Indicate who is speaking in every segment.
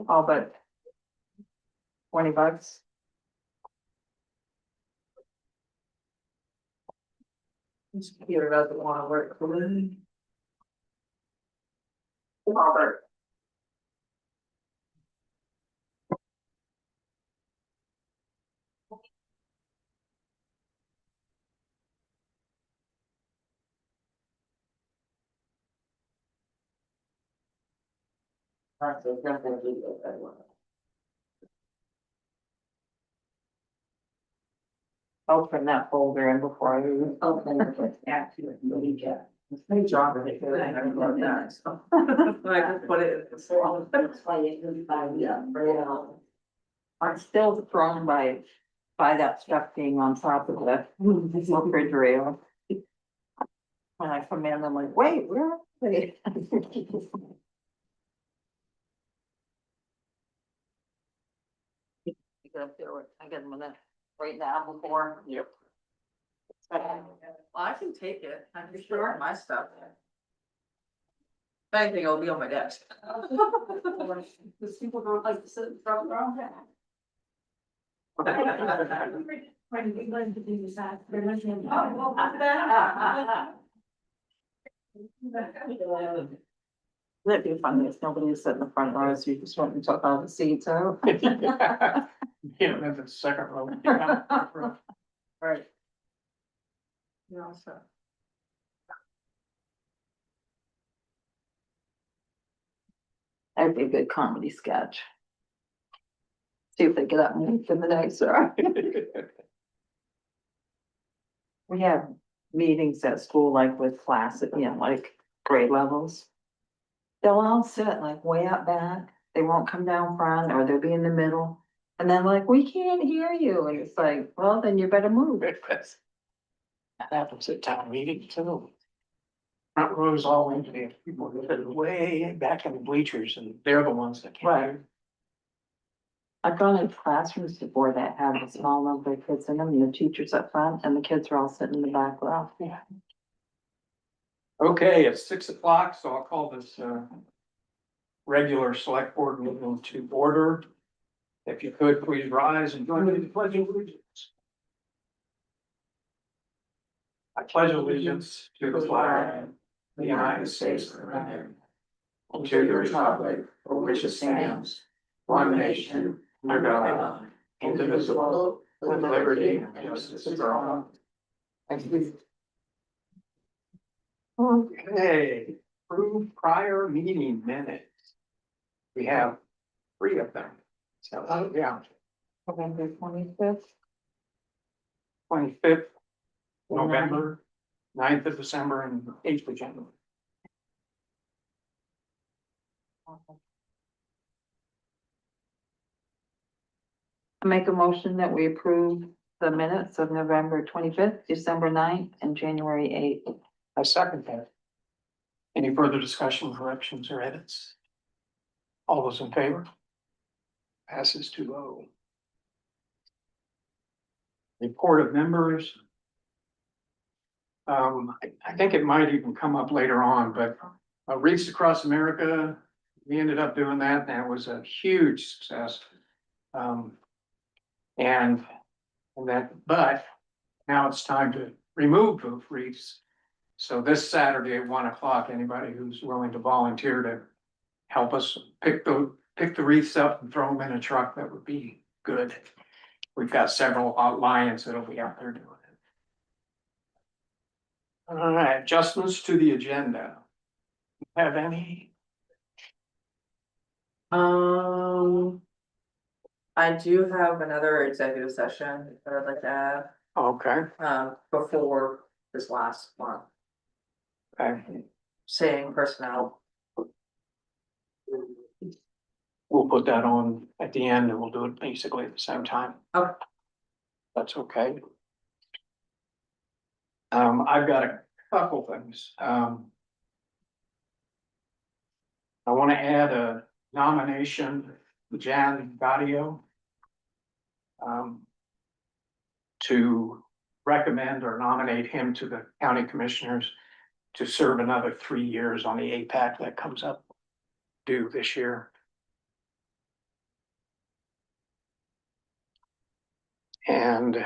Speaker 1: All but $20. This computer doesn't want to work. Robert. Open that folder in before I open it. Actually, hey, John, I haven't done that, so. I just put it in the slot. I'm still thrown by that stuff being on top of the refrigerator. When I come in, I'm like, wait, where are they? I get them in it right now before. Yep. Well, I can take it. I can sure my stuff. If anything, it'll be on my desk. Because people don't like to sit in front of their own desk. That'd be funny if nobody is sitting in the front row, so you just want to talk all the seats out.
Speaker 2: Yeah, that's the second row.
Speaker 1: Right. Yeah, so. That'd be a good comedy sketch. See if they get up and move in the day, sir. We have meetings at school, like with class, like grade levels. They'll all sit like way up back. They won't come down front, or they'll be in the middle. And then like, we can't hear you. And it's like, well, then you better move.
Speaker 2: That happens at town meeting too. Front rows all into the people that are way back in the bleachers, and they're the ones that can't hear.
Speaker 1: I've gone into classrooms before that have a small number of kids in them, the teachers up front, and the kids are all sitting in the back row.
Speaker 2: Yeah. Okay, it's 6 o'clock, so I'll call this regular select board meeting to order. If you could, please rise and join me in the pledge of allegiance. I pledge allegiance to the flag of the United States of America, and to the republic for which it stands, one nation, under God, indivisible, with liberty and justice for all. Thank you. Okay, approve prior meeting minutes. We have 3 of them. So, yeah,
Speaker 1: November 25th.
Speaker 2: 25th November, 9th of December, and 8th of January.
Speaker 1: I make a motion that we approve the minutes of November 25th, December 9th, and January 8th.
Speaker 2: I second that. Any further discussion, corrections, or edits? All those in favor? Passes 2-0. Report of members. I think it might even come up later on, but Wreaths Across America, we ended up doing that, and it was a huge success. But now it's time to remove the wreaths. So this Saturday at 1 o'clock, anybody who's willing to volunteer to help us pick the wreaths up and throw them in a truck, that would be good. We've got several lions that'll be out there doing it. All right, adjustments to the agenda. Have any?
Speaker 3: I do have another executive session that I'd like to
Speaker 2: Okay,
Speaker 3: have, before this last month,
Speaker 2: okay.
Speaker 3: saying personnel.
Speaker 2: We'll put that on at the end and we'll do it basically at the same time.
Speaker 3: Okay.
Speaker 2: That's okay. I've got a couple things. I want to add a nomination, Jan Gaudio, to recommend or nominate him to the county commissioners to serve another 3 years on the APAC that comes up due this year. And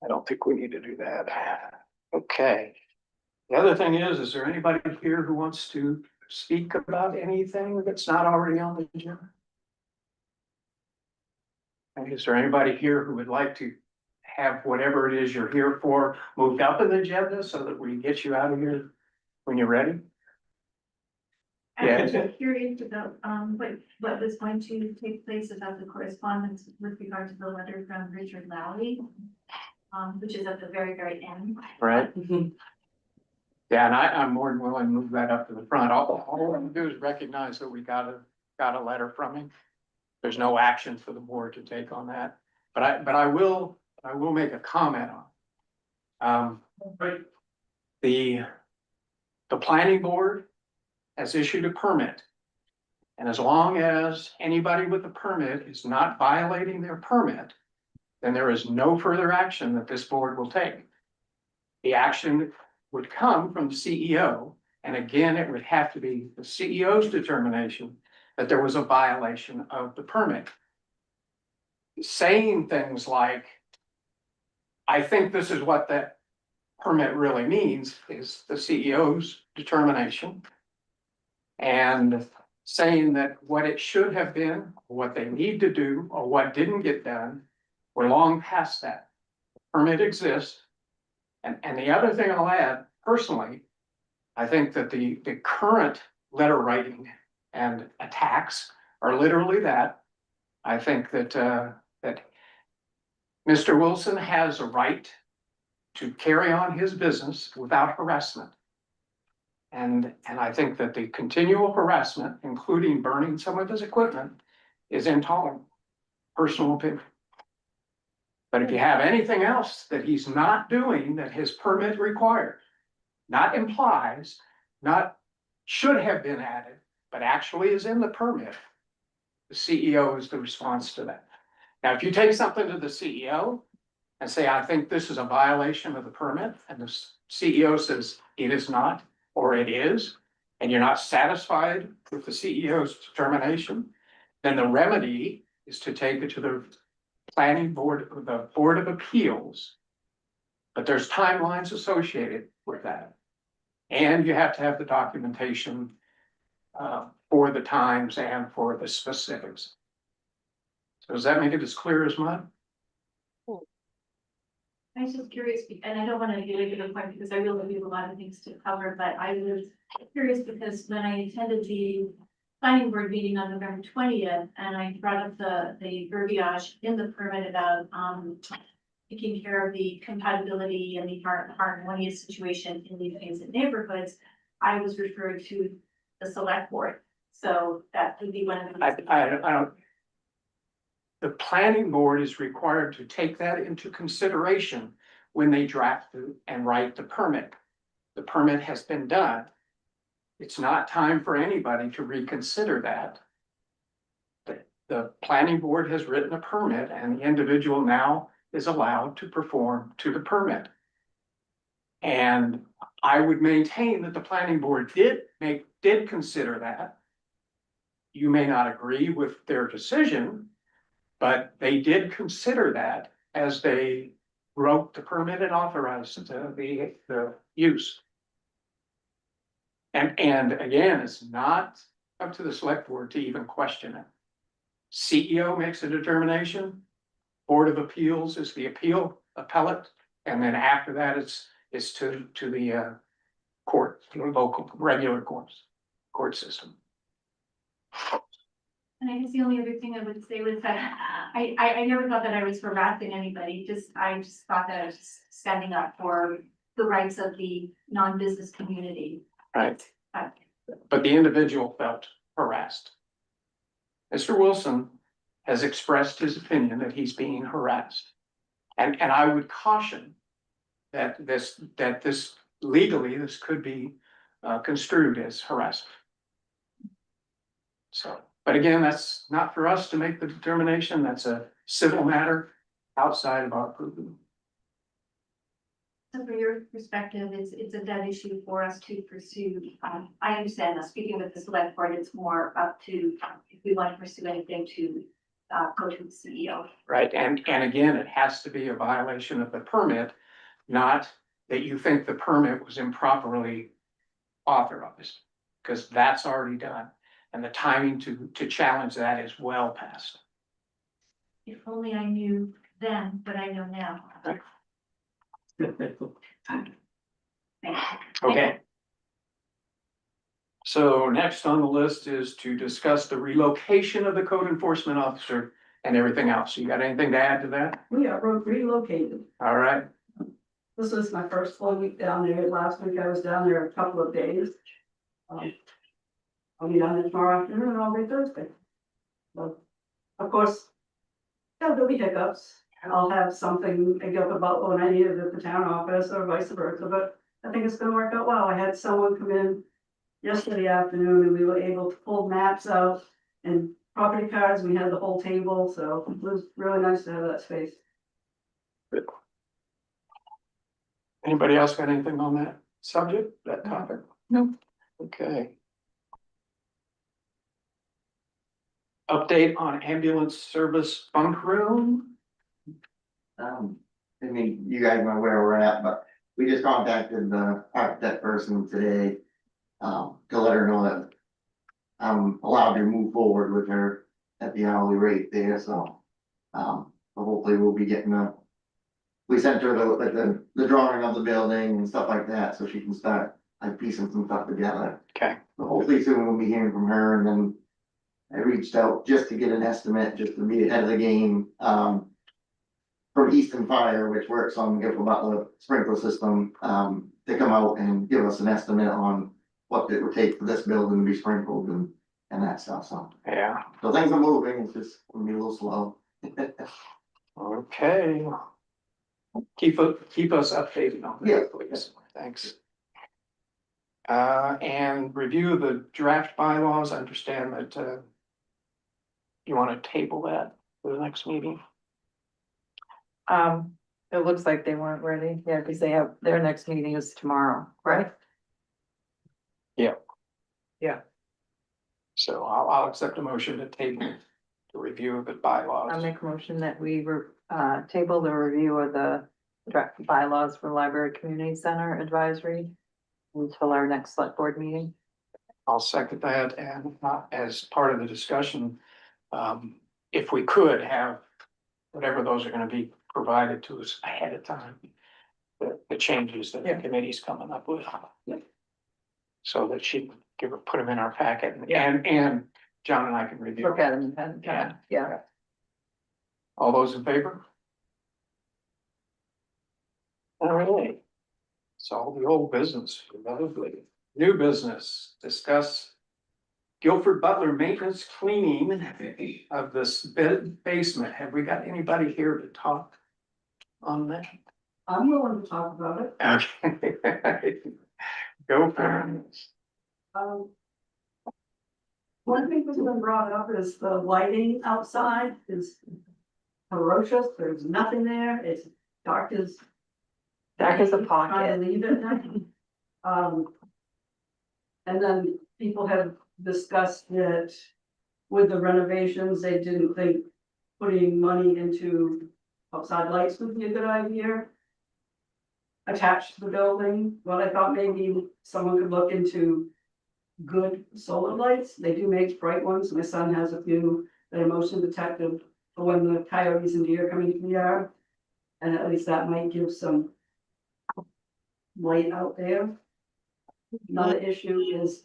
Speaker 2: I don't think we need to do that. Okay. The other thing is there anybody here who wants to speak about anything that's not already on the agenda? And is there anybody here who would like to have whatever it is you're here for moved up in the agenda so that we get you out of here when you're ready?
Speaker 4: I'm
Speaker 2: Yeah.
Speaker 4: actually curious about, what was going to take place about the correspondence with regard to the letter from Richard Lowry, which is at the very, very end.
Speaker 2: Right? Yeah, and I'm more than willing to move that up to the front. All we're gonna do is recognize that we got a letter from him. There's no action for the board to take on that, but I will make a comment on. The planning board has issued a permit. And as long as anybody with a permit is not violating their permit, then there is no further action that this board will take. The action would come from the CEO, and again, it would have to be the CEO's determination that there was a violation of the permit. Saying things like, I think this is what that permit really means, is the CEO's determination. And saying that what it should have been, what they need to do, or what didn't get done, we're long past that. The permit exists. And the other thing I'll add, personally, I think that the current letter writing and attacks are literally that. I think that that Mr. Wilson has a right to carry on his business without harassment. And I think that the continual harassment, including burning some of his equipment, is intolerable. Personal opinion. But if you have anything else that he's not doing that his permit required, not implies, not should have been added, but actually is in the permit, the CEO is the response to that. Now, if you take something to the CEO and say, I think this is a violation of the permit, and the CEO says it is not, or it is, and you're not satisfied with the CEO's determination, then the remedy is to take it to the planning board, the Board of Appeals. But there's timelines associated with that. And you have to have the documentation for the times and for the specifics. So does that make it as clear as mud?
Speaker 4: I was just curious, and I don't want to get into the point because I really have a lot of things to cover, but I was curious because when I attended the planning board meeting on November 20th, and I brought up the verbiage in the permit about taking care of the compatibility and the harmonious situation in the adjacent neighborhoods, I was referred to the select board. So that would be one of the.
Speaker 2: I don't. The planning board is required to take that into consideration when they draft and write the permit. The permit has been done. It's not time for anybody to reconsider that. The planning board has written a permit and the individual now is allowed to perform to the permit. And I would maintain that the planning board did consider that. You may not agree with their decision, but they did consider that as they wrote the permit and authorized the use. And again, it's not up to the select board to even question it. CEO makes a determination, Board of Appeals is the appellate, and then after that, it's to the court, the local regular court system.
Speaker 4: And I guess the only other thing I would say was that I never thought that I was harassing anybody, I just thought that I was just standing up for the rights of the non-business community.
Speaker 2: Right. But the individual felt harassed. Mr. Wilson has expressed his opinion that he's being harassed. And I would caution that this legally, this could be construed as harassment. So, but again, that's not for us to make the determination. That's a civil matter outside of our purview.
Speaker 4: So from your perspective, it's a dead issue for us to pursue. I understand that speaking with the select board, it's more up to, if we want to pursue anything to, go to the CEO.
Speaker 2: Right, and again, it has to be a violation of the permit, not that you think the permit was improperly authorized. Because that's already done, and the timing to challenge that is well past.
Speaker 4: If only I knew then, but I know now. Thank you.
Speaker 2: Okay. So next on the list is to discuss the relocation of the code enforcement officer and everything else. You got anything to add to that?
Speaker 5: We are relocated.
Speaker 2: All right,
Speaker 5: This was my first full week down there. Last week I was down there a couple of days. I'll be down there tomorrow afternoon and all day Thursday. So, of course, there'll be hiccups. I'll have something to give about when I need it at the town office or vice versa, but I think it's gonna work out well. I had someone come in yesterday afternoon and we were able to pull maps out and property cards. We had the whole table, so it was really nice to have that space.
Speaker 2: anybody else got anything on that subject, that topic?
Speaker 1: No.
Speaker 2: Okay. Update on ambulance service bunk room?
Speaker 6: I mean, you guys know where we're at, but we just contacted the architect person today. To let her know that I'm allowed to move forward with her at the hourly rate there, so. Hopefully we'll be getting we sent her the drawing of the building and stuff like that, so she can start like piecing some stuff together.
Speaker 2: Okay,
Speaker 6: So hopefully soon we'll be hearing from her, and then I reached out just to get an estimate, just to be ahead of the game, from Easton Fire, which works on the Gifford Butler sprinkler system, to come out and give us an estimate on what it would take for this building to be sprinkled and that stuff, so.
Speaker 2: yeah,
Speaker 6: So things are moving, it's just gonna be a little slow.
Speaker 2: okay. Keep us updated on
Speaker 6: Yeah.
Speaker 2: that, please, thanks. And review the draft bylaws, I understand that, you wanna table that for the next meeting?
Speaker 1: It looks like they weren't ready, yeah, because they have, their next meeting is tomorrow, right?
Speaker 2: So I'll accept a motion to table the review of the bylaws.
Speaker 1: I make a motion that we table the review of the draft bylaws for Library Community Center Advisory until our next select board meeting.
Speaker 2: I'll second that, and as part of the discussion, if we could have whatever those are gonna be provided to us ahead of time. The changes that the
Speaker 1: Yeah.
Speaker 2: committee's coming up with. So that she can put them in our packet,
Speaker 1: Yeah.
Speaker 2: and John and I can review.
Speaker 1: Look at them and, yeah.
Speaker 2: All those in favor? All right. So all the old business, lovely. New business, discuss Guilford Butler maintenance cleaning of this basement. Have we got anybody here to talk on that?
Speaker 5: I'm willing to talk about it.
Speaker 2: Okay. Go for it.
Speaker 5: One thing that's been brought up is the lighting outside is ferocious. There's nothing there. It's dark as.
Speaker 1: Dark as a
Speaker 5: Trying
Speaker 1: pocket.
Speaker 5: to leave it now. And then people have discussed that with the renovations, they didn't think putting money into outside lights would be a good idea. Attached to the building, well, I thought maybe someone could look into good solar lights. They do make bright ones. My son has a few that are motion detected for when the coyotes and deer come into the yard. And at least that might give some light out there. Another issue is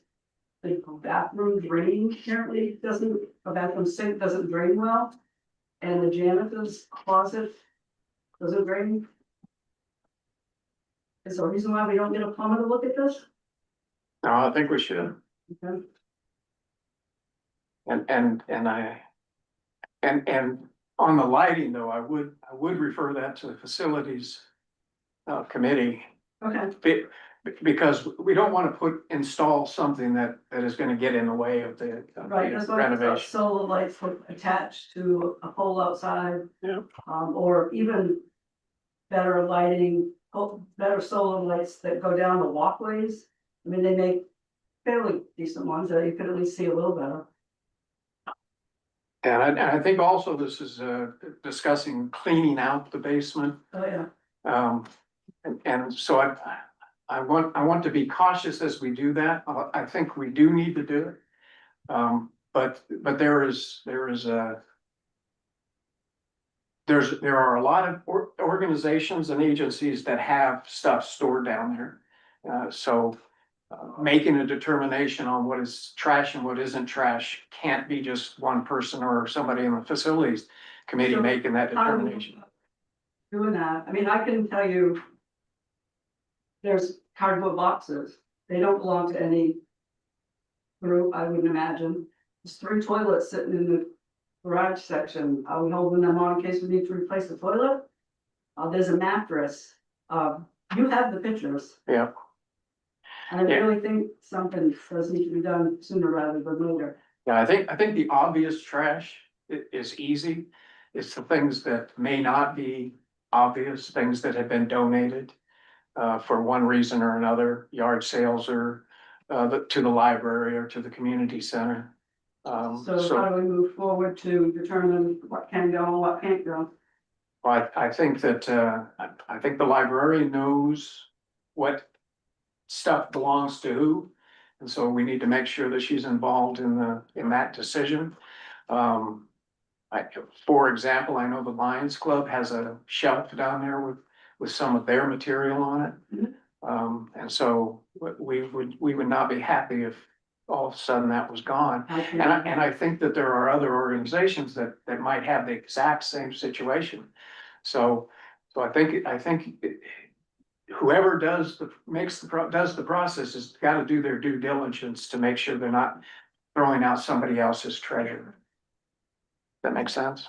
Speaker 5: the bathroom drain apparently doesn't, a bathroom sink doesn't drain well. And the janitor's closet doesn't drain. Is there a reason why we don't get a plumber to look at this?
Speaker 2: No, I think we should.
Speaker 5: Okay.
Speaker 2: And on the lighting though, I would refer that to the facilities committee.
Speaker 5: Okay,
Speaker 2: Because we don't want to install something that is gonna get in the way of the
Speaker 5: right, that's why I thought
Speaker 2: renovation.
Speaker 5: solar lights would attach to a pole outside.
Speaker 2: Yeah.
Speaker 5: Or even better lighting better solar lights that go down the walkways. I mean, they make fairly decent ones that you could at least see a little better.
Speaker 2: And I think also this is, discussing cleaning out the basement.
Speaker 5: Oh, yeah.
Speaker 2: And so I want to be cautious as we do that. I think we do need to do it. But there are a lot of organizations and agencies that have stuff stored down there. So making a determination on what is trash and what isn't trash can't be just one person or somebody in the facilities committee
Speaker 5: So,
Speaker 2: making that determination.
Speaker 5: Doing that, I mean, I can tell you. There's cardboard boxes, they don't belong to any group, I wouldn't imagine. There's 3 toilets sitting in the garage section, are we holding them on in case we need to replace the toilet? There's a mattress, you have the pictures.
Speaker 2: Yeah.
Speaker 5: And I
Speaker 2: Yeah.
Speaker 5: really think something does need to be done sooner rather than later.
Speaker 2: Yeah, I think the obvious trash is easy. It's the things that may not be obvious, things that have been donated. For one reason or another, yard sales or to the library or to the community center.
Speaker 5: So how do we move forward to determine what can go and what can't go?
Speaker 2: I think that, I think the librarian knows what stuff belongs to who. And so we need to make sure that she's involved in that decision. For example, I know the Lions Club has a shelf down there with some of their material on it. And so we would not be happy if all of a sudden that was gone. And I think that there are other organizations that might have the exact same situation. So I think whoever does the process has got to do their due diligence to make sure they're not throwing out somebody else's treasure. That makes sense?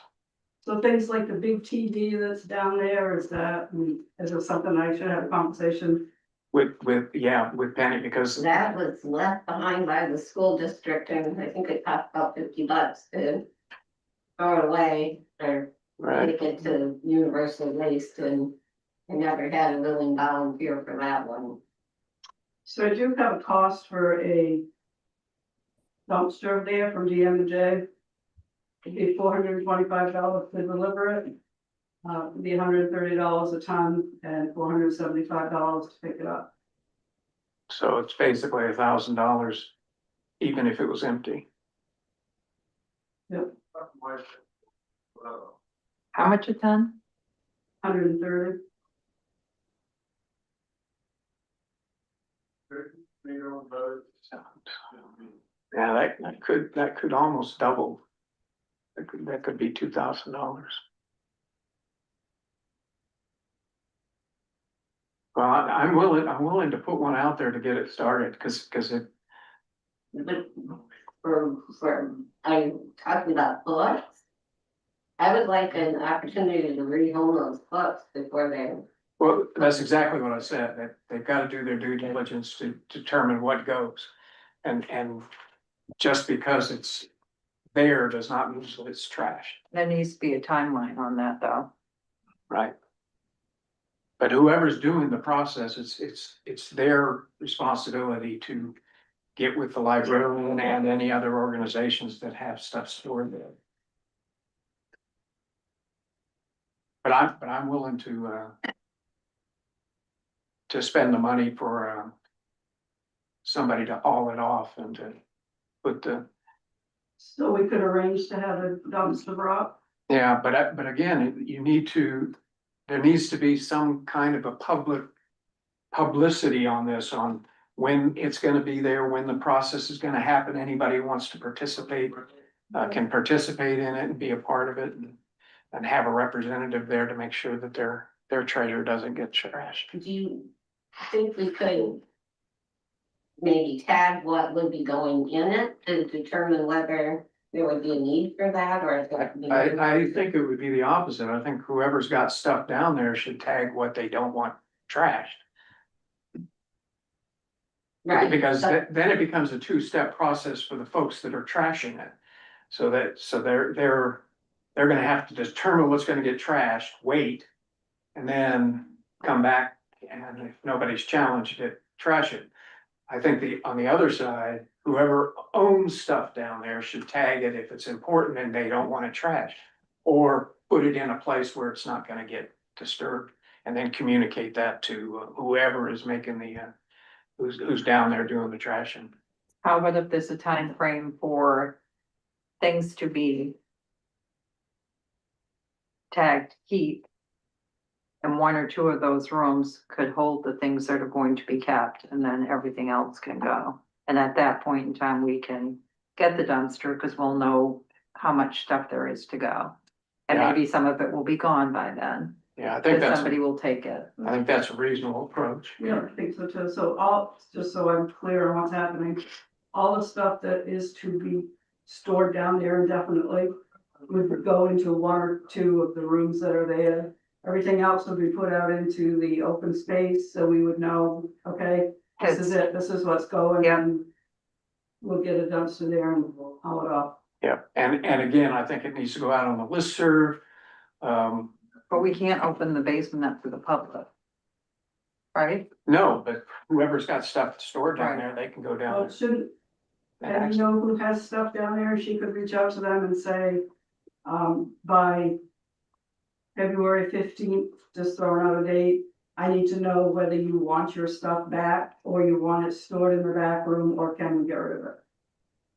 Speaker 5: So things like the big TV that's down there, is it something I should have a conversation?
Speaker 2: With Penny, because
Speaker 7: That was left behind by the school district, and I think it cost about $50 to throw it away or
Speaker 2: right,
Speaker 7: take it to universal waste, and I never had a willing volunteer for that one.
Speaker 5: So I do have a cost for a dumpster there from DM&J. It'd be $425 to deliver it. It'd be $130 a ton and $475 to pick it up.
Speaker 2: so it's basically $1,000, even if it was empty.
Speaker 5: Yep,
Speaker 1: How much a ton?
Speaker 5: 130.
Speaker 2: Yeah, that could almost double. That could be $2,000. Well, I'm willing to put one out there to get it started, cause it,
Speaker 7: But I'm talking about books. I would like an opportunity to rehome those books before they.
Speaker 2: well, that's exactly what I said, that they've got to do their due diligence to determine what goes. And just because it's there does not mean that it's trash,
Speaker 1: There needs to be a timeline on that, though.
Speaker 2: right? But whoever's doing the process, it's their responsibility to get with the librarian and any other organizations that have stuff stored there. But I'm willing to spend the money for somebody to haul it off and to put the,
Speaker 5: So we could arrange to have a dumpster brought.
Speaker 2: yeah, but again, there needs to be some kind of a publicity on this, on when it's gonna be there, when the process is gonna happen. Anybody who wants to participate can participate in it and be a part of it, and have a representative there to make sure that their treasure doesn't get trashed.
Speaker 7: Do you think we could maybe tag what would be going in it to determine whether there would be a need for that, or if it would be?
Speaker 2: I think it would be the opposite. I think whoever's got stuff down there should tag what they don't want trashed.
Speaker 7: Right,
Speaker 2: Because
Speaker 7: but-
Speaker 2: then it becomes a two-step process for the folks that are trashing it. So they're gonna have to determine what's gonna get trashed, wait, and then come back and if nobody's challenged it, trash it. I think on the other side, whoever owns stuff down there should tag it if it's important and they don't want it trashed. Or put it in a place where it's not gonna get disturbed, and then communicate that to whoever is making the, who's down there doing the trashing.
Speaker 1: How about if there's a time frame for things to be tagged keep? And one or two of those rooms could hold the things that are going to be kept, and then everything else can go. And at that point in time, we can get the dumpster, because we'll know how much stuff there is to go. And
Speaker 2: Yeah.
Speaker 1: maybe some of it will be gone by then,
Speaker 2: Yeah, I think
Speaker 1: because
Speaker 2: that's,
Speaker 1: somebody will take it.
Speaker 2: I think that's a reasonable approach.
Speaker 5: Yeah, I think so too. So just so I'm clear on what's happening, all the stuff that is to be stored down there indefinitely would go into one or two of the rooms that are there. Everything else would be put out into the open space, so we would know, okay, this is it, this is what's going,
Speaker 1: Yeah.
Speaker 5: and we'll get a dumpster there and we'll haul it off.
Speaker 2: Yeah, and again, I think it needs to go out on the listserv.
Speaker 1: But we can't open the basement up to the public. Right?
Speaker 2: No, but whoever's got stuff stored down
Speaker 1: Right.
Speaker 2: there, they can go
Speaker 5: Well,
Speaker 2: down
Speaker 5: it shouldn't,
Speaker 2: there.
Speaker 5: and
Speaker 2: and
Speaker 5: you know who has stuff down there, she could reach out to them and say, by February 15th, just throwing out a date, I need to know whether you want your stuff back, or you want it stored in the back room, or can we get rid of it?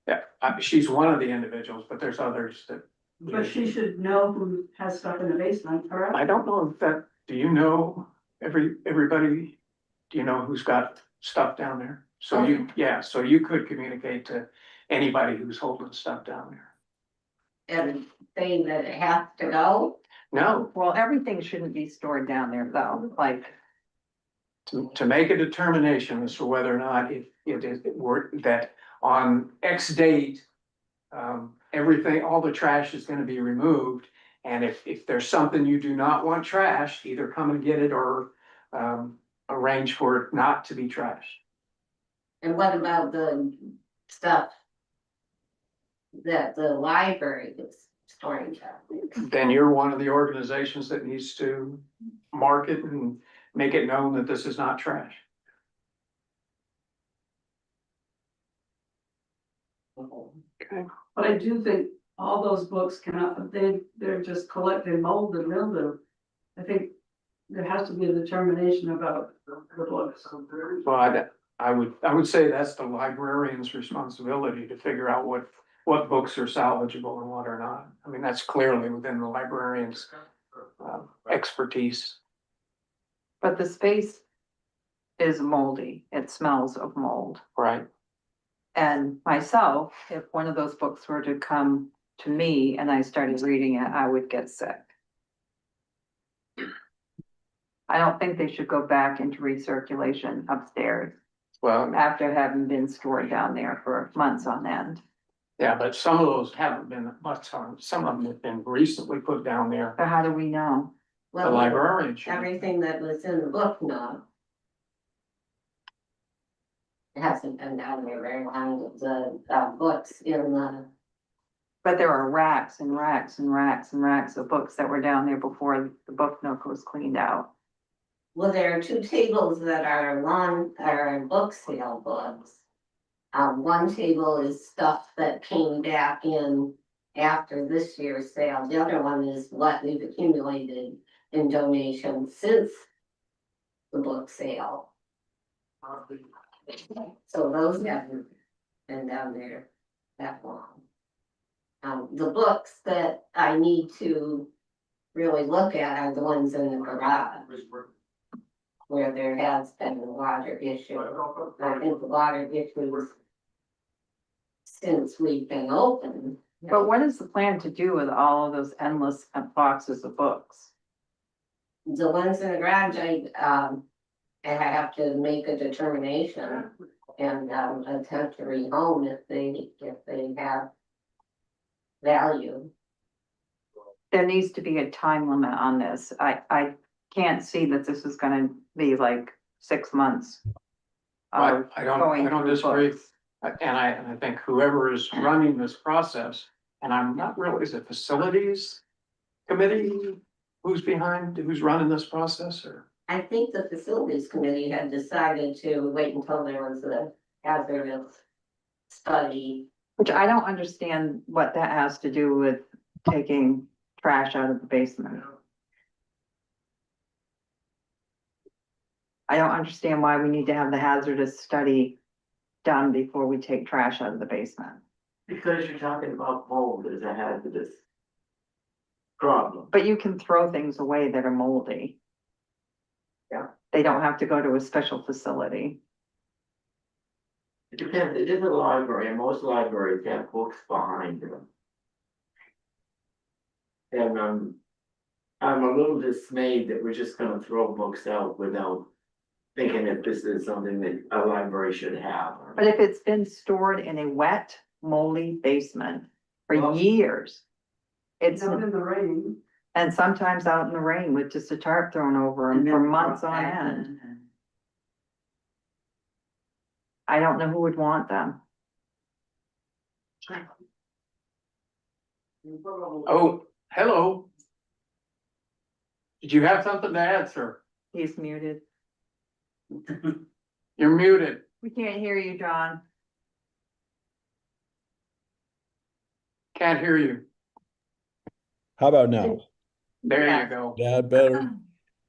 Speaker 2: Yeah, she's one of the individuals, but there's others that.
Speaker 5: But she should know who has stuff in the basement, correct?
Speaker 2: I don't know if that, do you know everybody, do you know who's got stuff down there? So so you could communicate to anybody who's holding stuff down there.
Speaker 7: And saying that it has to go.
Speaker 2: No,
Speaker 1: Well, everything shouldn't be stored down there though, like,
Speaker 2: to make a determination as to whether or not it is, that on X date, everything, all the trash is gonna be removed. And if there's something you do not want trashed, either come and get it or, arrange for it not to be trashed.
Speaker 7: And what about the stuff that the library is storing?
Speaker 2: Then you're one of the organizations that needs to mark it and make it known that this is not trash. Okay.
Speaker 5: But I do think all those books cannot, they're just collecting mold and mildew. I think there has to be a determination about the books.
Speaker 2: Well, I would say that's the librarian's responsibility to figure out what books are salvageable and what are not. I mean, that's clearly within the librarian's expertise.
Speaker 1: but the space is moldy. It smells of mold.
Speaker 2: Right.
Speaker 1: And myself, if one of those books were to come to me and I started reading it, I would get sick. I don't think they should go back into recirculation upstairs
Speaker 2: Well,
Speaker 1: after having been stored down there for months on end.
Speaker 2: yeah, but some of those haven't been much on, some of them have been recently put down there.
Speaker 1: So how do we know?
Speaker 2: The
Speaker 7: Well,
Speaker 2: librarian should.
Speaker 7: everything that was in the book, no. It hasn't been down there very long, the books in the,
Speaker 1: But there are racks and racks and racks and racks of books that were down there before the book nook was cleaned out.
Speaker 7: well, there are two tables that are book sale books. One table is stuff that came back in after this year's sale, the other one is what we've accumulated in donations since the book sale. So those haven't been down there that long. The books that I need to really look at are the ones in the garage, where there has been a water issue. I think the water issues since we've been open.
Speaker 1: But what is the plan to do with all of those endless boxes of books?
Speaker 7: The ones in the garage, I have to make a determination and attempt to rehome if they have value.
Speaker 1: There needs to be a time limit on this. I can't see that this is gonna be like 6 months.
Speaker 2: I
Speaker 1: of
Speaker 2: don't
Speaker 1: going through
Speaker 2: disagree.
Speaker 1: books.
Speaker 2: And I think whoever is running this process, and I'm not really, is it facilities committee? Who's running this process or?
Speaker 7: I think the facilities committee had decided to wait until there was a hazardous study.
Speaker 1: Which I don't understand what that has to do with taking trash out of the basement. I don't understand why we need to have the hazardous study done before we take trash out of the basement.
Speaker 8: Because you're talking about mold as a hazardous problem.
Speaker 1: But you can throw things away that are moldy.
Speaker 8: Yeah.
Speaker 1: They don't have to go to a special facility.
Speaker 8: It depends, it is a library, and most libraries have books behind them. And I'm a little dismayed that we're just gonna throw books out without thinking that this is something that a library should have.
Speaker 1: But if it's been stored in a wet, moldy basement for
Speaker 8: Well-
Speaker 1: years. It's,
Speaker 5: Out in the rain.
Speaker 1: and sometimes out in the rain with just a tarp thrown over them for months on end. I don't know who would want them.
Speaker 2: Oh, hello. Did you have something to add, sir?
Speaker 1: He's muted.
Speaker 2: You're muted.
Speaker 1: We can't hear you, John.
Speaker 2: Can't hear you.
Speaker 9: How about now?
Speaker 2: There
Speaker 1: Yeah.
Speaker 2: you go.
Speaker 9: That better?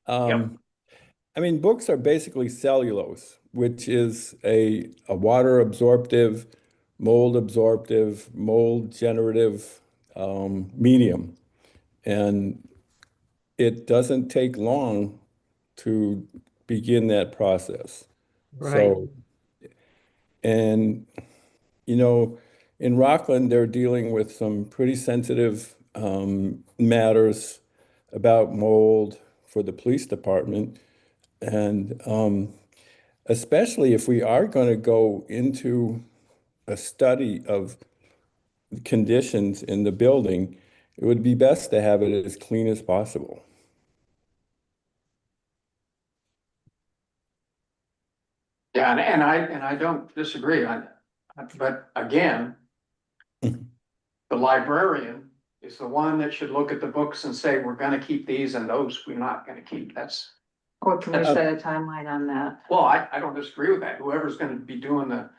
Speaker 9: I mean, books are basically cellulose, which is a water absorptive, mold absorptive, mold generative medium. And it doesn't take long to begin that process. So, and, you know, in Rockland, they're dealing with some pretty sensitive matters about mold for the police department. And especially if we are going to go into a study of conditions in the building, it would be best to have it as clean as possible.
Speaker 2: Yeah, and I don't disagree on that, but again. The librarian is the one that should look at the books and say, we're gonna keep these and those we're not gonna keep. That's,
Speaker 1: Or can we set a timeline on that?
Speaker 2: well, I don't disagree with that. Whoever's gonna be doing the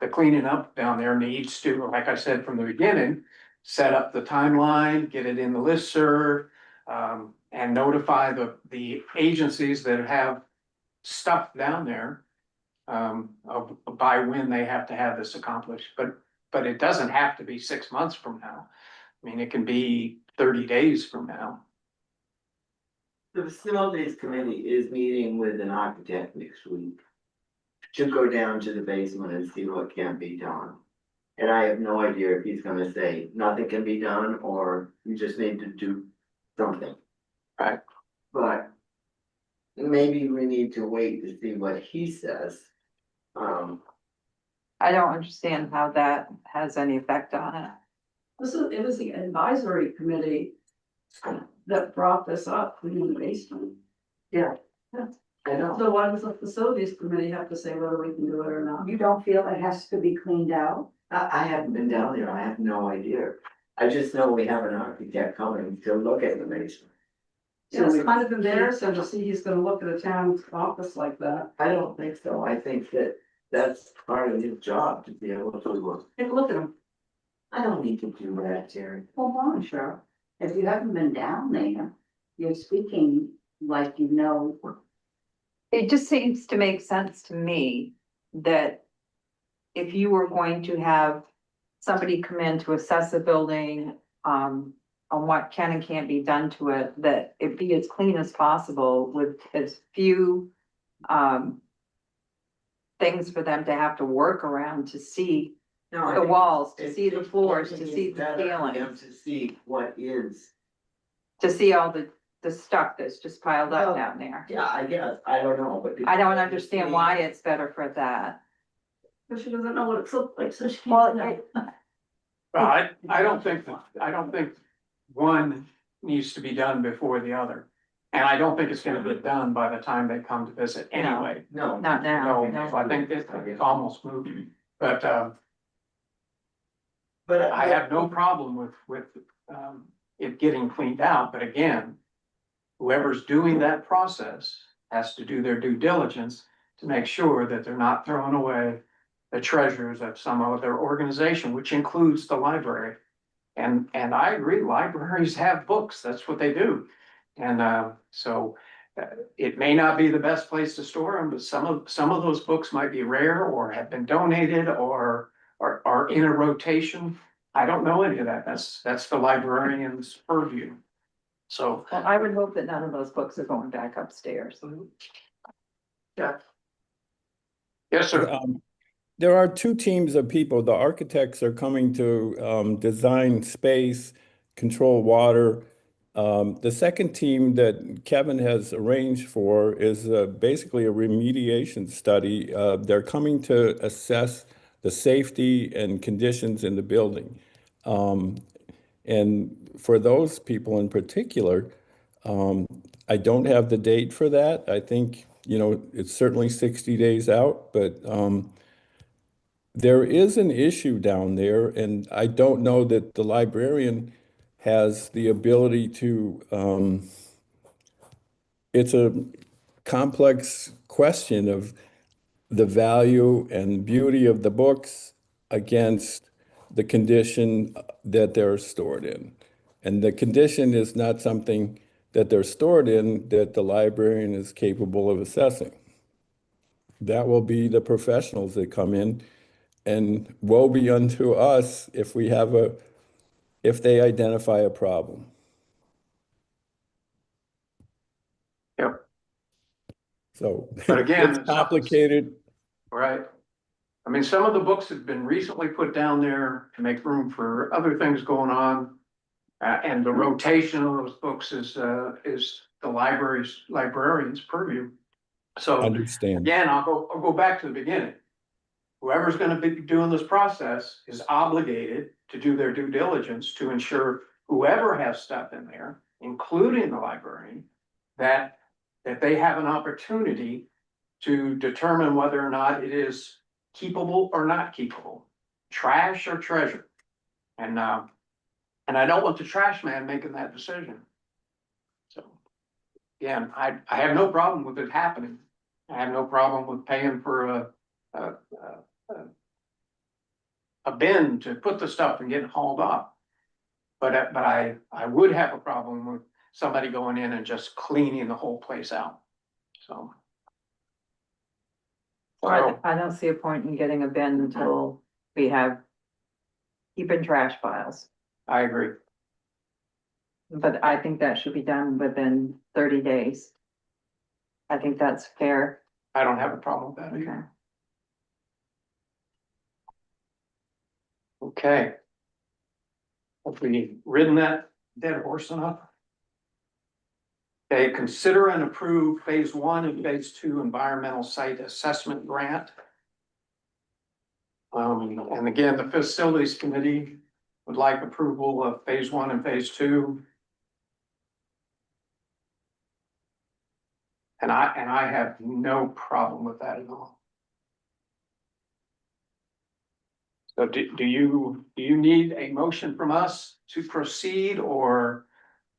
Speaker 2: cleaning up down there needs to, like I said from the beginning, set up the timeline, get it in the listserv, and notify the agencies that have stuff down there by when they have to have this accomplished, but it doesn't have to be 6 months from now. I mean, it can be 30 days from now.
Speaker 8: The facilities committee is meeting with an architect next week. To go down to the basement and see what can be done. And I have no idea if he's gonna say nothing can be done, or you just need to do something.
Speaker 2: Right.
Speaker 8: But maybe we need to wait to see what he says.
Speaker 1: I don't understand how that has any effect on it.
Speaker 5: It was the advisory committee that brought this up in the basement.
Speaker 8: I know.
Speaker 5: So why does the facilities committee have to say whether we can do it or not?
Speaker 10: You don't feel it has to be cleaned out?
Speaker 8: I haven't been down there, I have no idea. I just know we have an architect coming to look at the basement.
Speaker 5: Yeah, it's kind of embarrassing to see he's gonna look at a town office like that.
Speaker 8: I don't think so, I think that that's part of his job to be able to,
Speaker 5: Take a look at him.
Speaker 8: I don't need to do that, Jerry.
Speaker 10: Hold on, Cheryl. If you haven't been down there, you're speaking like you know.
Speaker 1: It just seems to make sense to me that if you were going to have somebody come in to assess a building, on what can and can't be done to it, that it be as clean as possible with as few, things for them to have to work around to see
Speaker 8: No, I
Speaker 1: the
Speaker 8: think
Speaker 1: walls, to
Speaker 8: it's-
Speaker 1: see the
Speaker 8: it's-
Speaker 1: floors,
Speaker 8: I
Speaker 1: to
Speaker 8: think
Speaker 1: see
Speaker 8: it's
Speaker 1: the
Speaker 8: better for them
Speaker 1: ceilings,
Speaker 8: To see what is,
Speaker 1: to see all the stuff that's just piled up
Speaker 8: Well,
Speaker 1: down there.
Speaker 8: yeah, I guess, I don't know, but.
Speaker 1: I don't understand why it's better for that.
Speaker 5: But she doesn't know what it looks like, so she
Speaker 1: Well,
Speaker 5: can't.
Speaker 2: Well, I don't think one needs to be done before the other. And I don't think it's gonna be done by the time they come to visit anyway.
Speaker 8: No.
Speaker 1: Not now,
Speaker 2: No,
Speaker 1: no.
Speaker 2: I think it's almost moved, but
Speaker 8: But
Speaker 2: I have no problem with it getting cleaned out, but again, whoever's doing that process has to do their due diligence to make sure that they're not throwing away the treasures of some other organization, which includes the library. And I agree, libraries have books, that's what they do. And so it may not be the best place to store them, but some of those books might be rare or have been donated or are in a rotation. I don't know any of that. That's the librarian's purview. So,
Speaker 1: Well, I would hope that none of those books are going back upstairs.
Speaker 2: yeah. Yes, sir.
Speaker 9: There are two teams of people. The architects are coming to design space, control water. The second team that Kevin has arranged for is basically a remediation study. They're coming to assess the safety and conditions in the building. And for those people in particular, I don't have the date for that. I think, it's certainly 60 days out, but there is an issue down there, and I don't know that the librarian has the ability to, it's a complex question of the value and beauty of the books against the condition that they're stored in. And the condition is not something that they're stored in that the librarian is capable of assessing. That will be the professionals that come in, and woe be unto us if if they identify a problem.
Speaker 2: Yep.
Speaker 9: So
Speaker 2: But again,
Speaker 9: it's complicated.
Speaker 2: right. I mean, some of the books have been recently put down there to make room for other things going on. And the rotation of those books is the librarian's purview. So
Speaker 9: Understand.
Speaker 2: again, I'll go back to the beginning. Whoever's gonna be doing this process is obligated to do their due diligence to ensure whoever has stuff in there, including the librarian, that they have an opportunity to determine whether or not it is keepable or not keepable, trash or treasure. And I don't want the trash man making that decision. So, again, I have no problem with it happening. I have no problem with paying for a bin to put the stuff and getting hauled off. But I would have a problem with somebody going in and just cleaning the whole place out. So.
Speaker 1: I don't see a point in getting a bin until we have keeping trash files.
Speaker 2: I agree.
Speaker 1: But I think that should be done within 30 days. I think that's fair.
Speaker 2: I don't have a problem with that
Speaker 1: Okay.
Speaker 2: either. Okay. Have we ridden that dead horse enough? Okay, consider and approve phase 1 and phase 2 environmental site assessment grant. And again, the facilities committee would like approval of phase 1 and phase 2. And I have no problem with that at all. So do you need a motion from us to proceed, or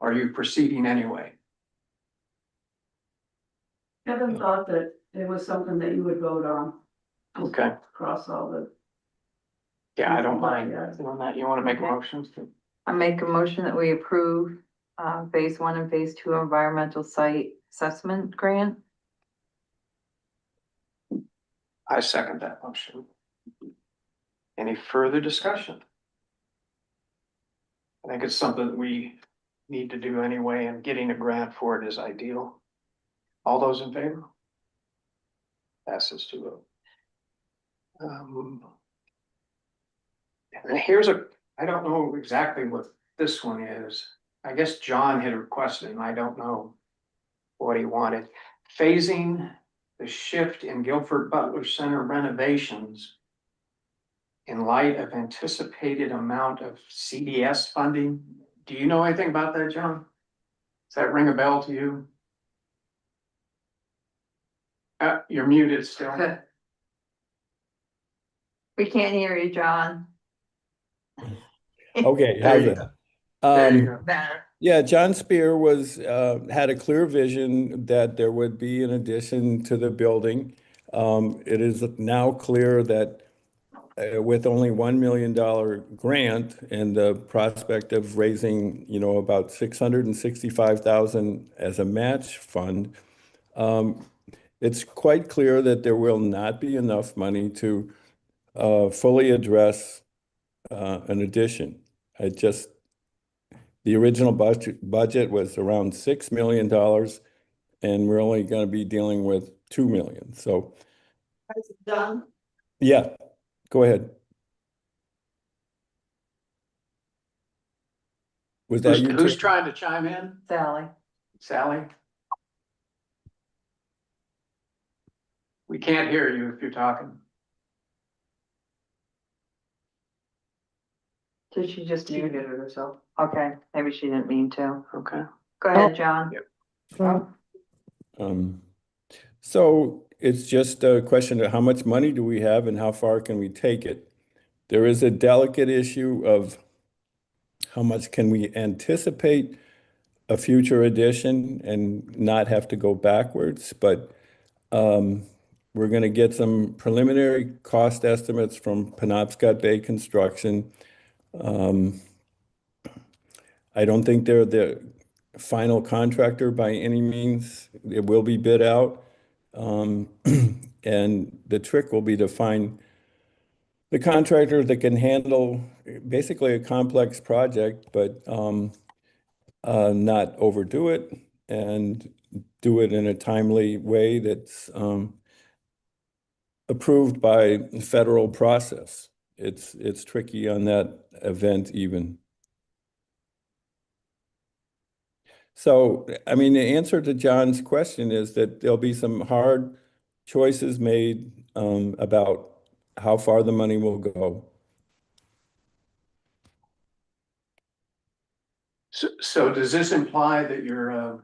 Speaker 2: are you proceeding anyway?
Speaker 5: Kevin thought that it was something that you would vote on.
Speaker 2: Okay,
Speaker 5: Across all the,
Speaker 2: yeah, I don't mind doing that. You want to make a
Speaker 1: Okay.
Speaker 2: motion?
Speaker 1: I make a motion that we approve phase 1 and phase 2 environmental site assessment grant.
Speaker 2: I second that motion. Any further discussion? I think it's something that we need to do anyway, and getting a grant for it is ideal. All those in favor? Passes 2-0. And here's I don't know exactly what this one is. I guess John had requested, and I don't know what he wanted. Phasing the shift in Guilford Butler Center renovations in light of anticipated amount of CDS funding. Do you know anything about that, John? Does that ring a bell to you? You're muted still.
Speaker 1: We can't hear you, John.
Speaker 9: Okay,
Speaker 2: There
Speaker 9: how's
Speaker 2: you
Speaker 9: that?
Speaker 2: There you go.
Speaker 1: Better.
Speaker 9: Yeah, John Spear was, had a clear vision that there would be an addition to the building. It is now clear that with only $1 million grant and the prospect of raising, about 665,000 as a match fund, it's quite clear that there will not be enough money to fully address an addition. The original budget was around $6 million, and we're only going to be dealing with 2 million. So,
Speaker 5: Done.
Speaker 9: yeah, go ahead. Was that you?
Speaker 2: Who's
Speaker 9: Terry?
Speaker 2: trying to chime in?
Speaker 1: Sally,
Speaker 2: Sally? We can't hear you if you're talking.
Speaker 1: did she just
Speaker 3: She
Speaker 1: mute
Speaker 3: muted
Speaker 1: it?
Speaker 3: herself.
Speaker 1: Okay, maybe she didn't mean to.
Speaker 2: Okay.
Speaker 1: Go ahead, John.
Speaker 2: Yep.
Speaker 9: So it's just a question of how much money do we have and how far can we take it? There is a delicate issue of how much can we anticipate a future addition and not have to go backwards, but we're going to get some preliminary cost estimates from Penobscot Bay Construction. I don't think they're the final contractor by any means. It will be bid out. And the trick will be to find the contractor that can handle basically a complex project, but not overdo it and do it in a timely way that's approved by federal process. It's tricky on that event even. So, I mean, the answer to John's question is that there'll be some hard choices made about how far the money will go.
Speaker 2: So does this imply that you're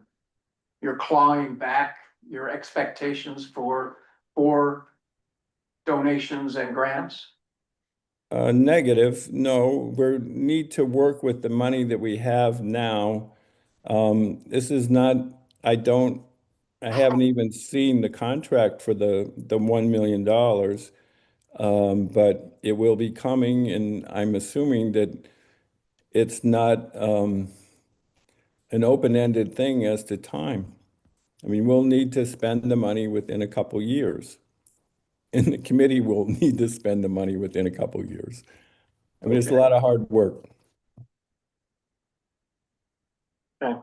Speaker 2: clawing back your expectations for donations and grants?
Speaker 9: Negative, no, we need to work with the money that we have now. This is not, I haven't even seen the contract for the $1 million. But it will be coming, and I'm assuming that it's not an open-ended thing as to time. I mean, we'll need to spend the money within a couple years. And the committee will need to spend the money within a couple years. I mean, it's a lot of hard work.
Speaker 2: Okay.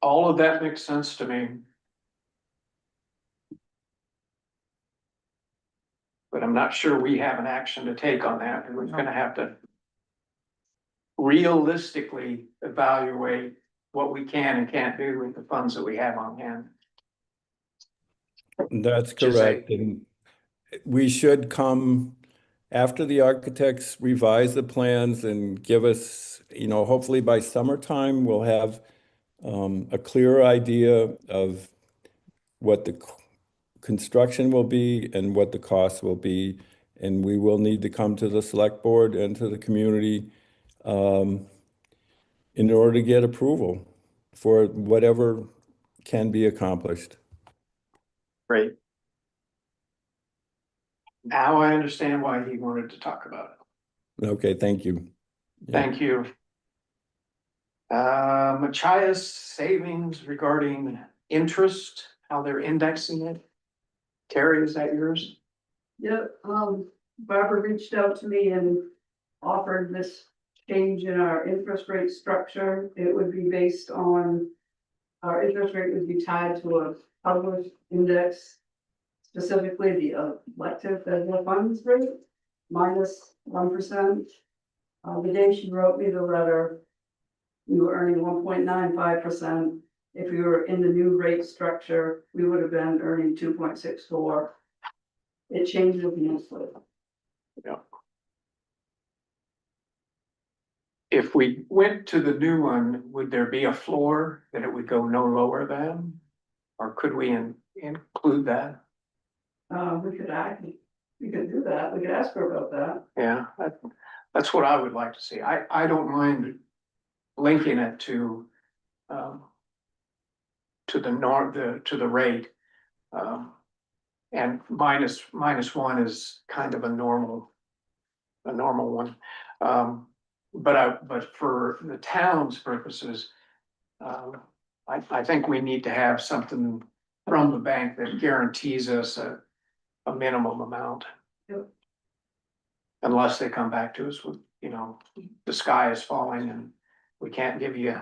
Speaker 2: All of that makes sense to me. But I'm not sure we have an action to take on that, and we're gonna have to realistically evaluate what we can and can't do with the funds that we have on hand.
Speaker 9: That's
Speaker 2: Just say-
Speaker 9: correct. And we should come after the architects revise the plans and give us, hopefully by summertime, we'll have a clearer idea of what the construction will be and what the costs will be. And we will need to come to the select board and to the community in order to get approval for whatever can be accomplished.
Speaker 2: Great. Now I understand why he wanted to talk about it.
Speaker 9: Okay, thank you. Yeah.
Speaker 2: Thank you. Machias savings regarding interest, how they're indexing it. Terry, is that yours?
Speaker 5: Yep, Barbara reached out to me and offered this change in our interest rate structure. It would be based on, our interest rate would be tied to a published index, specifically the elective federal funds rate, minus 1%. The day she wrote me the letter, we were earning 1.95%. If we were in the new rate structure, we would have been earning 2.64. It changes immensely.
Speaker 2: Yeah. If we went to the new one, would there be a floor that it would go no lower than? Or could we include that?
Speaker 5: We could do that. We could ask her about that.
Speaker 2: Yeah, That's what I would like to see. I don't mind linking it to the to the rate. And minus one is kind of a normal one. But for the town's purposes, I think we need to have something from the bank that guarantees us a minimum amount.
Speaker 5: Yep.
Speaker 2: Unless they come back to us with, the sky is falling and we can't give you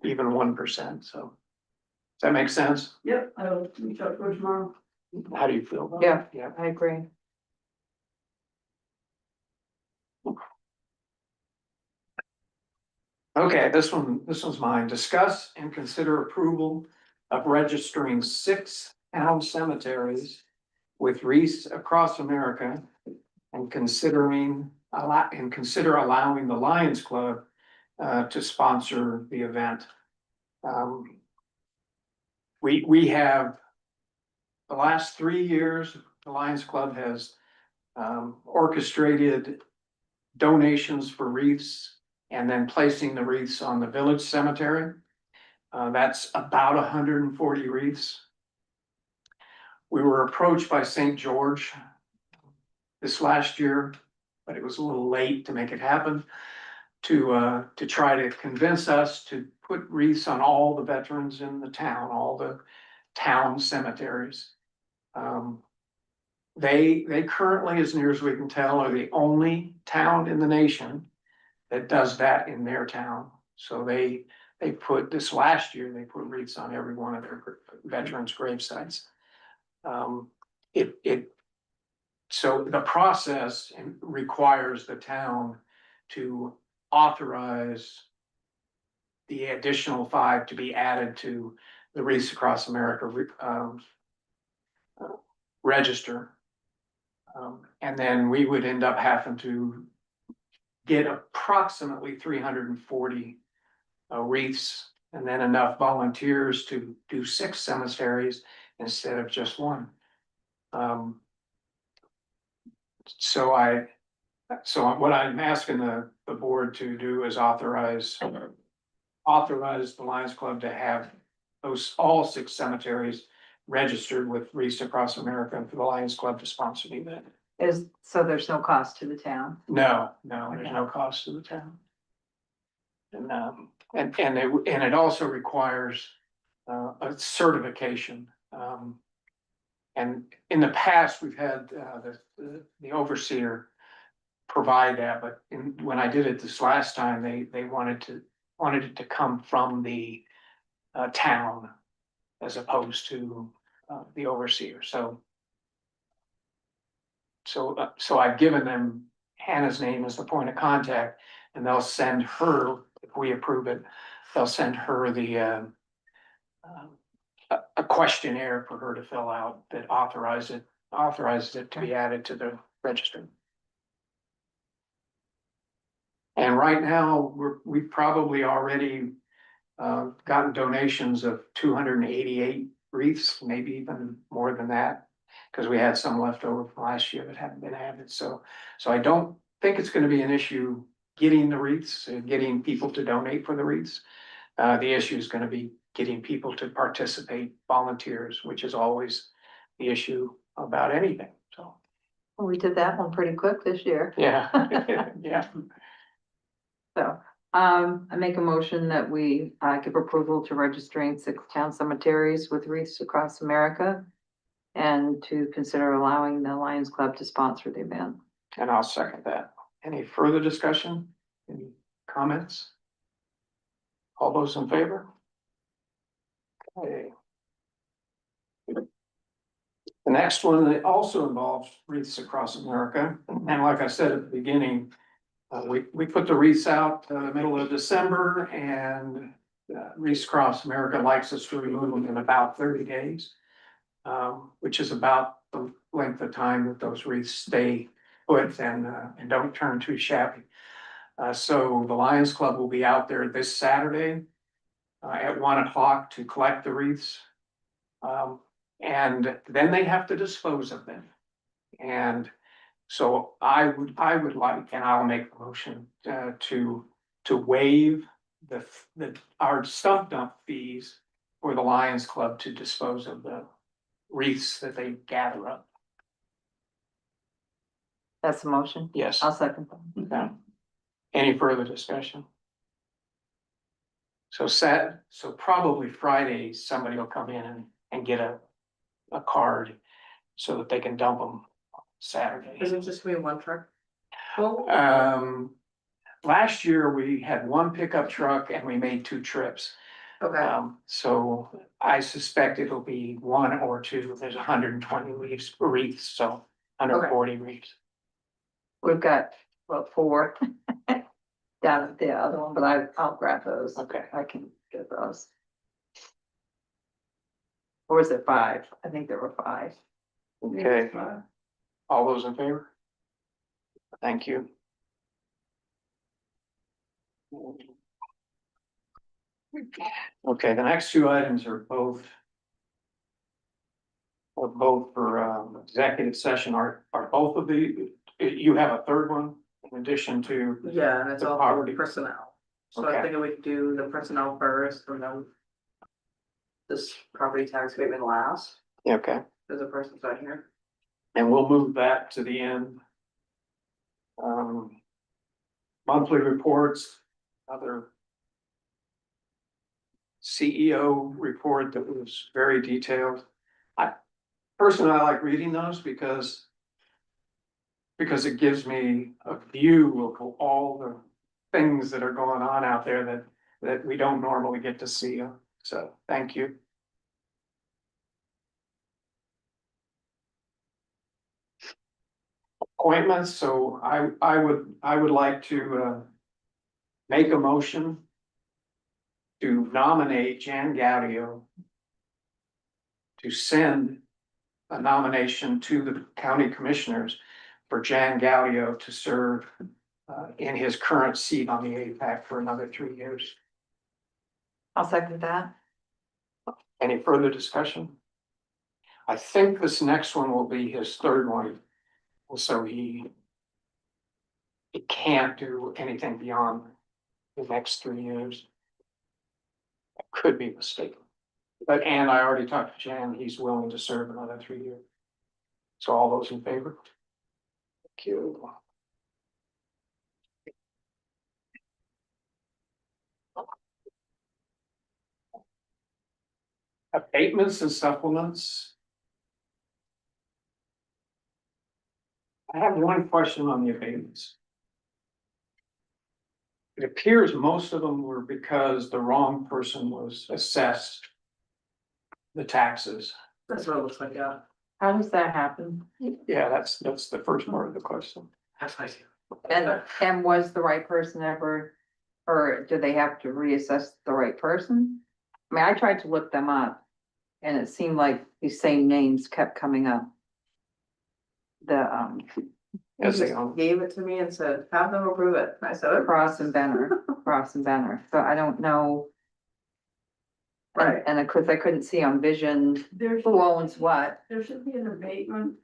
Speaker 2: even 1%, so. Does that make sense?
Speaker 5: Yep, I will reach out to her tomorrow.
Speaker 2: How do you feel about
Speaker 1: Yeah.
Speaker 2: it? Yeah.
Speaker 1: I agree.
Speaker 2: Okay, this one's mine. Discuss and consider approval of registering 6 town cemeteries with wreaths across America and consider allowing the Lions Club to sponsor the event. We have, the last 3 years, the Lions Club has orchestrated donations for wreaths and then placing the wreaths on the village cemetery. That's about 140 wreaths. We were approached by St. George this last year, but it was a little late to make it happen, to try to convince us to put wreaths on all the veterans in the town, all the town cemeteries. They currently, as near as we can tell, are the only town in the nation that does that in their town. So they put, this last year, they put wreaths on every one of their veterans' grave sites. So the process requires the town to authorize the additional 5 to be added to the Wreaths Across America register. And then we would end up having to get approximately 340 wreaths, and then enough volunteers to do 6 cemeteries instead of just 1. So what I'm asking the board to do is authorize the Lions Club to have all 6 cemeteries registered with Wreaths Across America for the Lions Club to sponsor the event.
Speaker 1: So there's no cost to the town?
Speaker 2: No, there's no cost to the town. And it also requires a certification. And in the past, we've had the overseer provide that, but when I did it this last time, they wanted it to come from the town as opposed to the overseer. So I've given them Hannah's name as the point of contact, and they'll send her, if we approve it, they'll send her a questionnaire for her to fill out that authorizes it to be added to the register. And right now, we've probably already gotten donations of 288 wreaths, maybe even more than that, because we had some left over from last year that haven't been added. So I don't think it's going to be an issue getting the wreaths and getting people to donate for the wreaths. The issue is going to be getting people to participate, volunteers, which is always the issue about anything. So
Speaker 1: Well, we did that one pretty quick this year.
Speaker 2: yeah, yeah.
Speaker 1: So, I make a motion that we, give approval to registering 6 town cemeteries with wreaths across America. And to consider allowing the Lions Club to sponsor the event.
Speaker 2: And I'll second that. Any further discussion? Any comments? All those in favor? Okay. The next one that also involves wreaths across America, and like I said at the beginning, we put the wreaths out the middle of December, and Wreaths Across America likes us to remove them in about 30 days, which is about the length of time that those wreaths stay put and don't turn too shabby. So the Lions Club will be out there this Saturday at 1 o'clock to collect the wreaths. And then they have to dispose of them. And So I would like, and I'll make the motion, to waive our stump dump fees for the Lions Club to dispose of the wreaths that they gather up.
Speaker 1: That's the motion.
Speaker 2: Yes.
Speaker 1: I'll second that.
Speaker 2: Okay. Any further discussion? So probably Friday, somebody will come in and get a card so that they can dump them Saturday.
Speaker 3: Is it just gonna be one truck? Well,
Speaker 2: Last year we had one pickup truck and we made 2 trips.
Speaker 3: okay,
Speaker 2: So I suspect it'll be 1 or 2. There's 120 wreaths, so 140 wreaths.
Speaker 1: We've got, well, 4 down at the other one, but I'll grab those.
Speaker 2: Okay.
Speaker 1: I can get those. Or is it 5? I think there were 5.
Speaker 2: Okay, all those in favor? Thank you. Okay, the next 2 items are both for executive session. Are both of you have a third one in addition to?
Speaker 3: yeah, and it's
Speaker 2: The
Speaker 3: all
Speaker 2: poverty.
Speaker 3: for personnel. So
Speaker 2: Okay.
Speaker 3: I think we could do the personnel first and then this property tax abatement last.
Speaker 2: Okay,
Speaker 3: There's a person side here.
Speaker 2: and we'll move that to the end. Monthly reports, other CEO report that was very detailed. Personally, I like reading those because it gives me a view of all the things that are going on out there that we don't normally get to see. So, thank you. Appointments, so I would like to make a motion to nominate Jan Gaudio to send a nomination to the county commissioners for Jan Gaudio to serve in his current seat on the APAC for another 3 years.
Speaker 1: I'll second that.
Speaker 2: Any further discussion? I think this next one will be his third one. So he can't do anything beyond the next 3 years. I could be mistaken. But, and I already talked to Jan, he's willing to serve another 3 years. So all those in favor? Thank you. Abatements and supplements. I have one question on the abatements. It appears most of them were because the wrong person was assessed the taxes.
Speaker 3: That's what it looks like, yeah.
Speaker 1: How does that happen?
Speaker 2: Yeah, that's the first part of the question.
Speaker 3: That's nice.
Speaker 1: And was the right person ever, or do they have to reassess the right person? I mean, I tried to look them up and it seemed like these same names kept coming up. The,
Speaker 2: As
Speaker 3: He
Speaker 2: they
Speaker 3: just
Speaker 2: own.
Speaker 3: gave it to me and said, have them approve it. And I said, okay.
Speaker 1: Cross and Benner, Cross and Benner. So I don't know.
Speaker 3: Right.
Speaker 1: And of course, I couldn't see on Vision
Speaker 5: There
Speaker 1: who owns what.
Speaker 5: There should be an abatement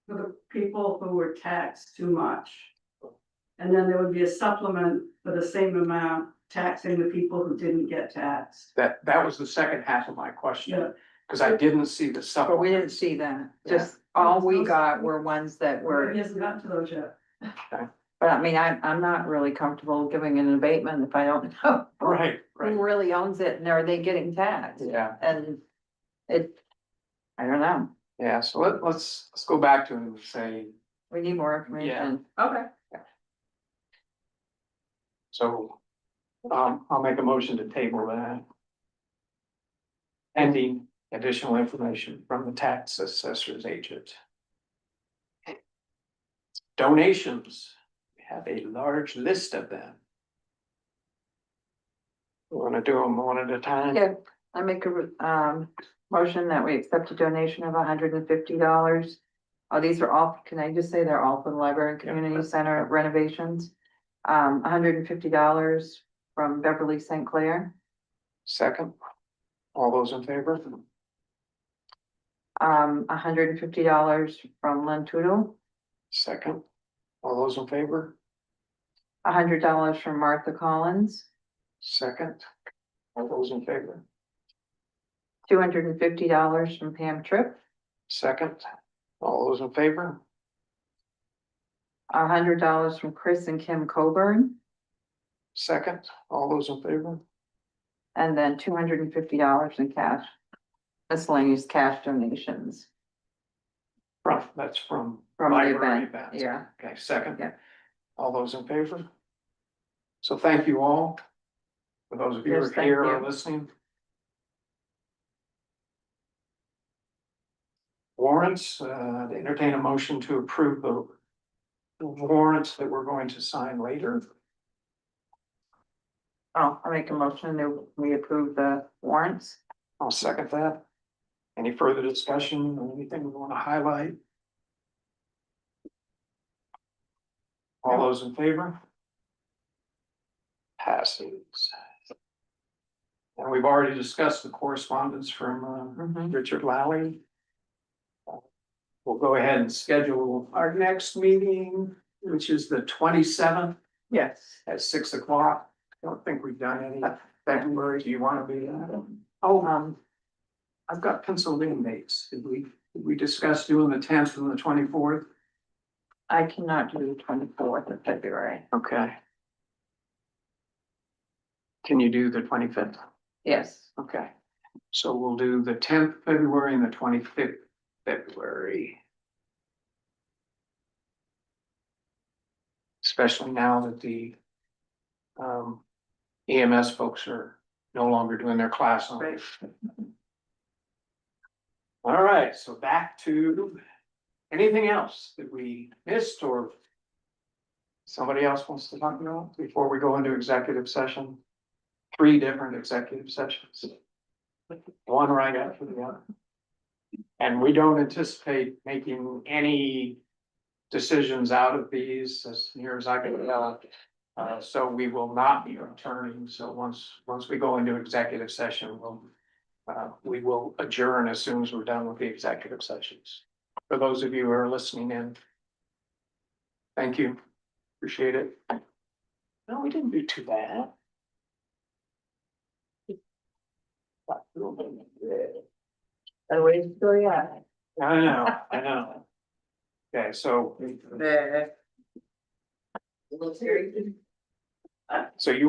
Speaker 5: for the people who were taxed too much. And then there would be a supplement for the same amount taxing the people who didn't get taxed.
Speaker 2: That was the second half of my
Speaker 5: Yeah.
Speaker 2: question, because I didn't see the
Speaker 1: But we
Speaker 2: supplement.
Speaker 1: didn't see that. Just all we got were ones that were,
Speaker 5: He hasn't gotten to those yet.
Speaker 1: but I mean, I'm not really comfortable giving an abatement if I don't know.
Speaker 2: Right,
Speaker 1: Who
Speaker 2: right,
Speaker 1: really owns it and are they getting taxed?
Speaker 2: yeah,
Speaker 1: And I don't know.
Speaker 2: yeah, so let's go back to it and say,
Speaker 1: We need more information.
Speaker 3: Okay.
Speaker 2: so. I'll make a motion to table that. Pending additional information from the tax assessor's agent. Donations, we have a large list of them. We wanna do them one at a time?
Speaker 1: Yeah, I make a motion that we accept a donation of $150. Oh, these are all, can I just say they're all for the library and community center renovations? $150 from Beverly St. Clair.
Speaker 2: Second, all those in favor?
Speaker 1: $150 from Len Tudo,
Speaker 2: Second, all those in favor?
Speaker 1: $100 from Martha Collins,
Speaker 2: Second, all those in favor?
Speaker 1: $250 from Pam Tripp,
Speaker 2: Second, all those in favor?
Speaker 1: $100 from Chris and Kim Coburn,
Speaker 2: Second, all those in favor?
Speaker 1: and then $250 in cash, miscellaneous cash donations
Speaker 2: That's from.
Speaker 1: from the
Speaker 2: library
Speaker 1: event,
Speaker 2: events.
Speaker 1: yeah.
Speaker 2: Okay, second.
Speaker 1: Yeah.
Speaker 2: All those in favor? So thank you all. For those of you who
Speaker 1: Yes,
Speaker 2: are
Speaker 1: thank
Speaker 2: here or
Speaker 1: you.
Speaker 2: listening. Warrants, to entertain a motion to approve the warrants that we're going to sign later.
Speaker 1: Oh, I make a motion that we approve the warrants.
Speaker 2: I'll second that. Any further discussion or anything we want to highlight? All those in favor? Passes. And we've already discussed the correspondence from Richard Lally. We'll go ahead and schedule our next meeting, which is the 27th
Speaker 1: Yes.
Speaker 2: at 6 o'clock. I don't think we've done any February. Do you want to be that?
Speaker 1: Oh,
Speaker 2: I've got Pennsylvania dates. Did we discuss doing the 10th and the 24th?
Speaker 1: I cannot do the 24th of February.
Speaker 2: Okay. Can you do the 25th?
Speaker 1: Yes.
Speaker 2: Okay, so we'll do the 10th February and the 25th February. Especially now that the EMS folks are no longer doing their class on it. All right, so back to anything else that we missed or somebody else wants to talk about before we go into executive session? 3 different executive sessions. One right after the other. And we don't anticipate making any decisions out of these as near as I can tell. So we will not be returning. So once we go into executive session, we will adjourn as soon as we're done with the executive sessions. For those of you who are listening in. Thank you. Appreciate it. No, we didn't do too bad.
Speaker 1: And we still, yeah.
Speaker 2: I know. Okay, so.
Speaker 3: The.
Speaker 2: So you